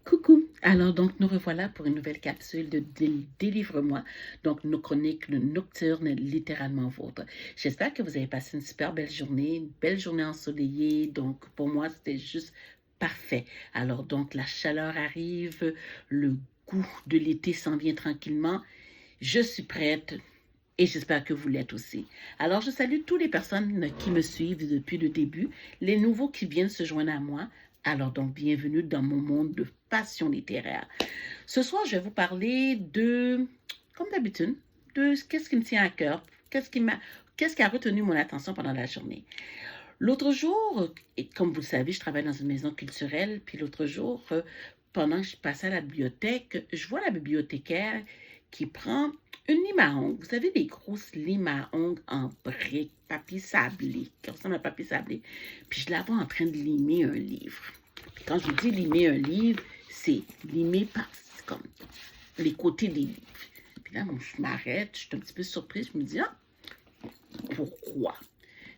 Coucou! Alors donc nous revoilà pour une nouvelle capsule de Délivre-moi, donc nos chroniques nocturnes littéralement vôtres. J'espère que vous avez passé une super belle journée ensoleillée, donc pour moi c'était juste parfait. Alors donc la chaleur arrive, le goût de l'été s'en vient tranquillement, je suis prête. Et j'espère que vous l'êtes aussi. Alors, je salue toutes les personnes qui me suivent depuis le début, les nouveaux qui viennent se joindre à moi. Alors donc, bienvenue dans mon monde de passion littéraire. Ce soir, je vais vous parler comme d'habitude, de qu'est-ce qui me tient à cœur, qu'est-ce qui a retenu mon attention pendant la journée. L'autre jour, et comme vous le savez, je travaille dans une maison culturelle, puis l'autre jour, pendant que je passais à la bibliothèque, je vois la bibliothécaire qui prend une lime à ongles. Vous savez, des grosses limes à ongles en briques, papier sablé, qui ressemble à papier sablé. Puis je la vois en train de limer un livre. Puis quand je dis limer un livre, c'est limer par comme les côtés des livres. Puis là, je m'arrête, je suis un petit peu surprise, je me dis, ah, pourquoi?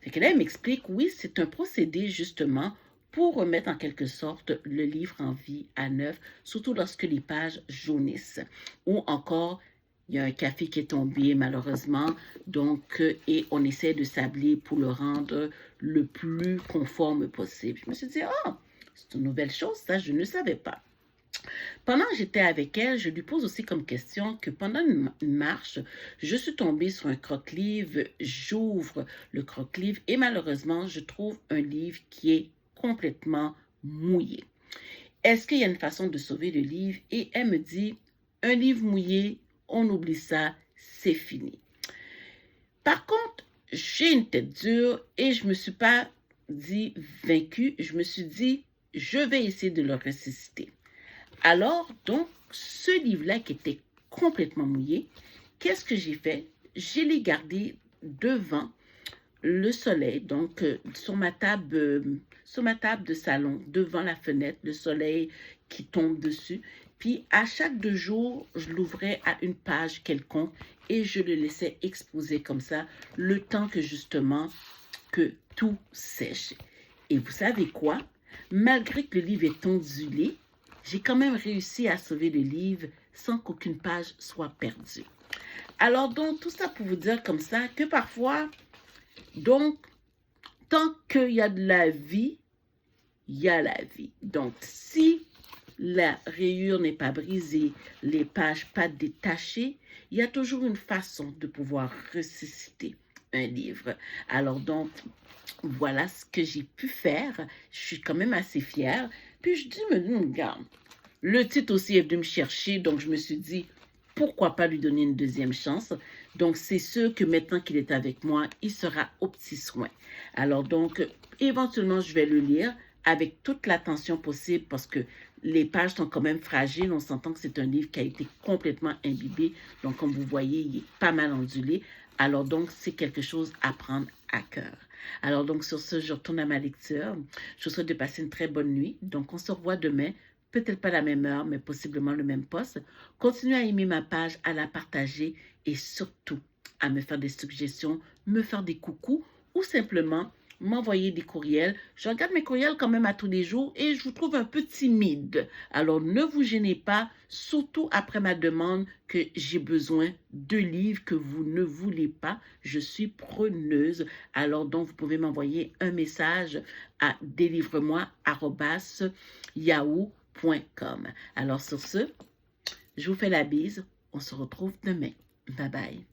Fait que là, elle m'explique, oui, c'est un procédé justement pour remettre en quelque sorte le livre en vie à neuf, surtout lorsque les pages jaunissent. Ou encore, il y a un café qui est tombé malheureusement, donc, et on essaie de sabler pour le rendre le plus conforme possible. Je me suis dit, ah, c'est une nouvelle chose, ça, je ne savais pas. Pendant que j'étais avec elle, je lui pose aussi comme question que pendant une marche, je suis tombée sur un croque-livre, j'ouvre le croque-livre et malheureusement, je trouve un livre qui est complètement mouillé. Est-ce qu'il y a une façon de sauver le livre? Et elle me dit, un livre mouillé, on oublie ça, c'est fini. Par contre, j'ai une tête dure et je ne me suis pas dit vaincue, je me suis dit, je vais essayer de le ressusciter. Alors, donc, ce livre-là qui était complètement mouillé, qu'est-ce que j'ai fait? Je l'ai gardé devant le soleil, donc sur ma table de salon, devant la fenêtre, le soleil qui tombe dessus. Puis, à chaque 2 jours, je l'ouvrais à une page quelconque et je le laissais exposer comme ça, le temps que justement, que tout sèche. Et vous savez quoi? Malgré que le livre est ondulé, j'ai quand même réussi à sauver le livre sans qu'aucune page soit perdue. Alors donc, tout ça pour vous dire comme ça que parfois, donc, tant qu'il y a de la vie, il y a la vie. Donc, si la rayure n'est pas brisée, les pages pas détachées, il y a toujours une façon de pouvoir ressusciter un livre. Alors donc, voilà ce que j'ai pu faire. Je suis quand même assez fière. Puis je dis, mais regarde, le titre aussi est venu me chercher, donc je me suis dit, pourquoi pas lui donner une deuxième chance? Donc c'est sûr que maintenant qu'il est avec moi, il sera au petit soin. Alors donc, éventuellement, je vais le lire avec toute l'attention possible parce que les pages sont quand même fragiles. On s'entend que c'est un livre qui a été complètement imbibé. Donc, comme vous voyez, il est pas mal ondulé. Alors donc, c'est quelque chose à prendre à cœur. Alors donc, sur ce, je retourne à ma lecture. Je vous souhaite de passer une très bonne nuit. Donc, on se revoit demain. Peut-être pas la même heure, mais possiblement le même poste. Continuez à aimer ma page, à la partager et surtout à me faire des suggestions, me faire des coucous ou simplement m'envoyer des courriels. Je regarde mes courriels quand même à tous les jours et je vous trouve un peu timide. Alors ne vous gênez pas, surtout après ma demande que j'ai besoin de livres que vous ne voulez pas. Je suis preneuse. Alors donc vous pouvez m'envoyer un message à délivre-moi@yahoo.com. Alors sur ce, je vous fais la bise. On se retrouve demain. Bye bye.